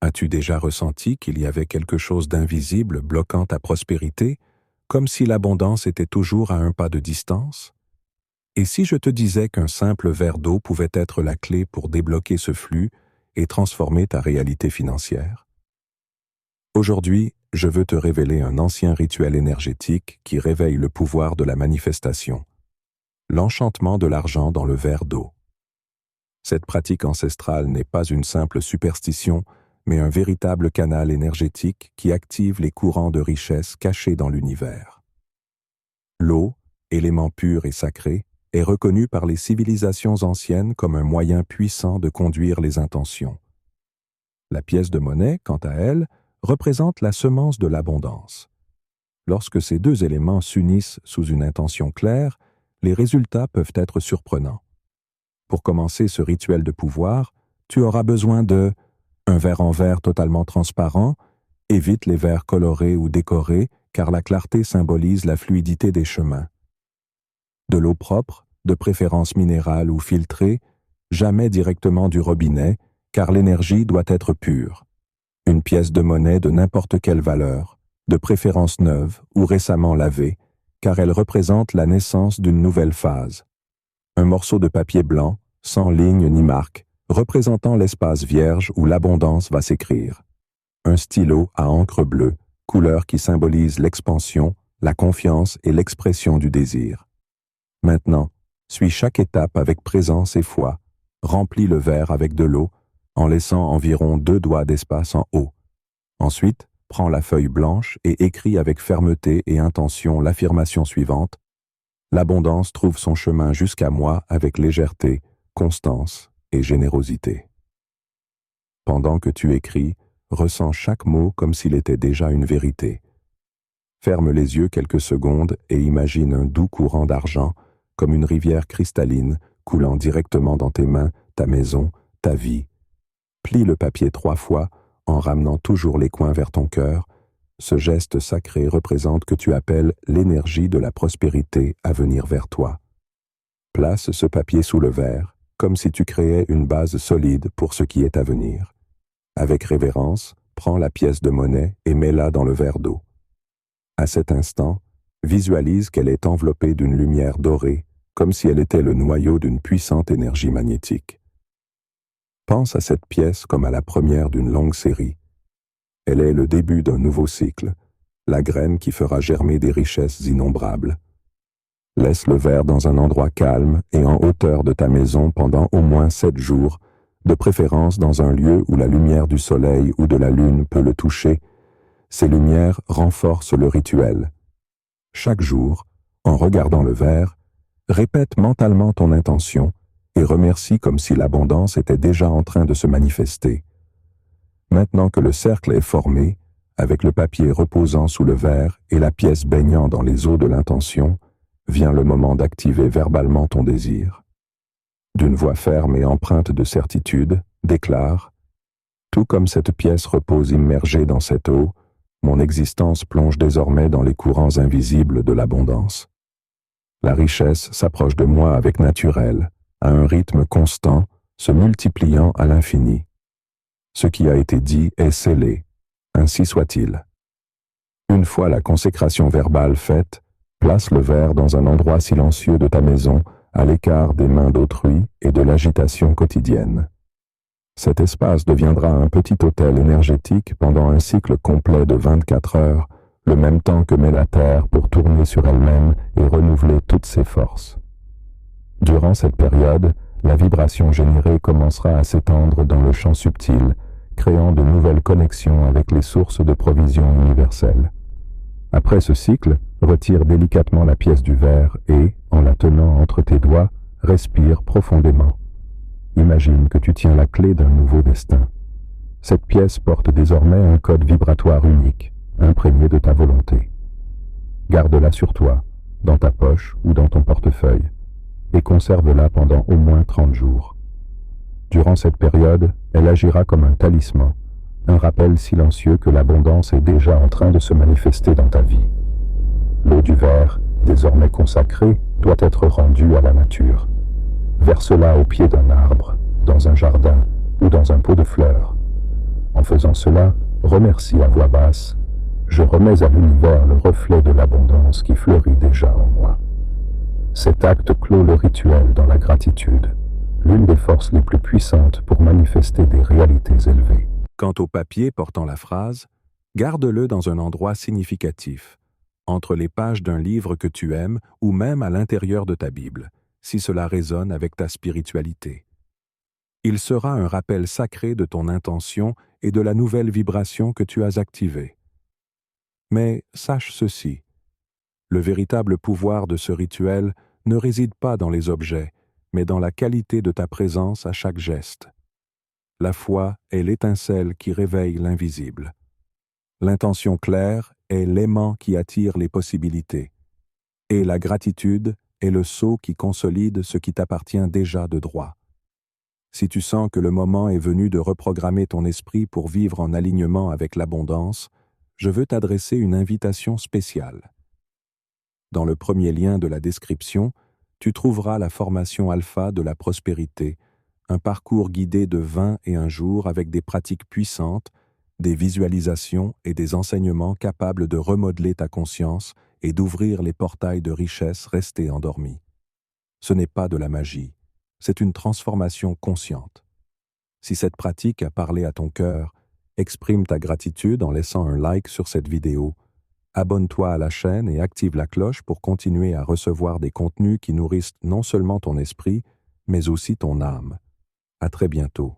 As-tu déjà ressenti qu'il y avait quelque chose d'invisible bloquant ta prospérité, comme si l'abondance était toujours à un pas de distance? Et si je te disais qu'un simple verre d'eau pouvait être la clé pour débloquer ce flux et transformer ta réalité financière? Aujourd'hui, je veux te révéler un ancien rituel énergétique qui réveille le pouvoir de la manifestation, l'enchantement de l'argent dans le verre d'eau. Cette pratique ancestrale n'est pas une simple superstition, mais un véritable canal énergétique qui active les courants de richesse cachés dans l'univers. L'eau, élément pur et sacré, est reconnue par les civilisations anciennes comme un moyen puissant de conduire les intentions. La pièce de monnaie, quant à elle, représente la semence de l'abondance. Lorsque ces deux éléments s'unissent sous une intention claire, les résultats peuvent être surprenants. Pour commencer ce rituel de pouvoir, tu auras besoin de un verre en verre totalement transparent. Évite les verres colorés ou décorés, car la clarté symbolise la fluidité des chemins. De l'eau propre, de préférence minérale ou filtrée, jamais directement du robinet, car l'énergie doit être pure. Une pièce de monnaie de n'importe quelle valeur, de préférence neuve ou récemment lavée, car elle représente la naissance d'une nouvelle phase. Un morceau de papier blanc, sans ligne ni marque, représentant l'espace vierge où l'abondance va s'écrire. Un stylo à encre bleue, couleur qui symbolise l'expansion, la confiance et l'expression du désir. Maintenant, suis chaque étape avec présence et foi, remplis le verre avec de l'eau, en laissant environ 2 doigts d'espace en haut. Ensuite, prends la feuille blanche et écris avec fermeté et intention l'affirmation suivante. L'abondance trouve son chemin jusqu'à moi avec légèreté, constance et générosité. Pendant que tu écris, ressens chaque mot comme s'il était déjà une vérité. Ferme les yeux quelques secondes et imagine un doux courant d'argent, comme une rivière cristalline coulant directement dans tes mains, ta maison, ta vie. Plie le papier 3 fois en ramenant toujours les coins vers ton cœur. Ce geste sacré représente que tu appelles l'énergie de la prospérité à venir vers toi. Place ce papier sous le verre, comme si tu créais une base solide pour ce qui est à venir. Avec révérence, prends la pièce de monnaie et mets-la dans le verre d'eau. À cet instant, visualise qu'elle est enveloppée d'une lumière dorée, comme si elle était le noyau d'une puissante énergie magnétique. Pense à cette pièce comme à la première d'une longue série. Elle est le début d'un nouveau cycle, la graine qui fera germer des richesses innombrables. Laisse le verre dans un endroit calme et en hauteur de ta maison pendant au moins 7 jours, de préférence dans un lieu où la lumière du soleil ou de la lune peut le toucher. Ces lumières renforcent le rituel. Chaque jour, en regardant le verre, répète mentalement ton intention et remercie comme si l'abondance était déjà en train de se manifester. Maintenant que le cercle est formé, avec le papier reposant sous le verre et la pièce baignant dans les eaux de l'intention, vient le moment d'activer verbalement ton désir. D'une voix ferme et empreinte de certitude, déclare « Tout comme cette pièce repose immergée dans cette eau, mon existence plonge désormais dans les courants invisibles de l'abondance. La richesse s'approche de moi avec naturel, à un rythme constant, se multipliant à l'infini. Ce qui a été dit est scellé, ainsi soit-il. » Une fois la consécration verbale faite, place le verre dans un endroit silencieux de ta maison, à l'écart des mains d'autrui et de l'agitation quotidienne. Cet espace deviendra un petit hôtel énergétique pendant un cycle complet de 24 heures, le même temps que met la Terre pour tourner sur elle-même et renouveler toutes ses forces. Durant cette période, la vibration générée commencera à s'étendre dans le champ subtil, créant de nouvelles connexions avec les sources de provision universelles. Après ce cycle, retire délicatement la pièce du verre et, en la tenant entre tes doigts, respire profondément. Imagine que tu tiens la clé d'un nouveau destin. Cette pièce porte désormais un code vibratoire unique, imprégné de ta volonté. Garde-la sur toi, dans ta poche ou dans ton portefeuille, et conserve-la pendant au moins 30 jours. Durant cette période, elle agira comme un talisman, un rappel silencieux que l'abondance est déjà en train de se manifester dans ta vie. L'eau du verre, désormais consacrée, doit être rendue à la nature. Verse-la au pied d'un arbre, dans un jardin ou dans un pot de fleurs. En faisant cela, remercie à voix basse. Je remets à l'univers le reflet de l'abondance qui fleurit déjà en moi. Cet acte clôt le rituel dans la gratitude, l'une des forces les plus puissantes pour manifester des réalités élevées. Quant au papier portant la phrase, garde-le dans un endroit significatif, entre les pages d'un livre que tu aimes ou même à l'intérieur de ta Bible, si cela résonne avec ta spiritualité. Il sera un rappel sacré de ton intention et de la nouvelle vibration que tu as activée. Mais sache ceci, le véritable pouvoir de ce rituel ne réside pas dans les objets, mais dans la qualité de ta présence à chaque geste. La foi est l'étincelle qui réveille l'invisible. L'intention claire est l'aimant qui attire les possibilités. Et la gratitude est le sceau qui consolide ce qui t'appartient déjà de droit. Si tu sens que le moment est venu de reprogrammer ton esprit pour vivre en alignement avec l'abondance, je veux t'adresser une invitation spéciale. Dans le premier lien de la description, tu trouveras la formation alpha de la prospérité, un parcours guidé de 21 jours avec des pratiques puissantes, des visualisations et des enseignements capables de remodeler ta conscience et d'ouvrir les portails de richesse restés endormis. Ce n'est pas de la magie, c'est une transformation consciente. Si cette pratique a parlé à ton cœur, exprime ta gratitude en laissant un like sur cette vidéo. Abonne-toi à la chaîne et active la cloche pour continuer à recevoir des contenus qui nourrissent non seulement ton esprit, mais aussi ton âme. À très bientôt.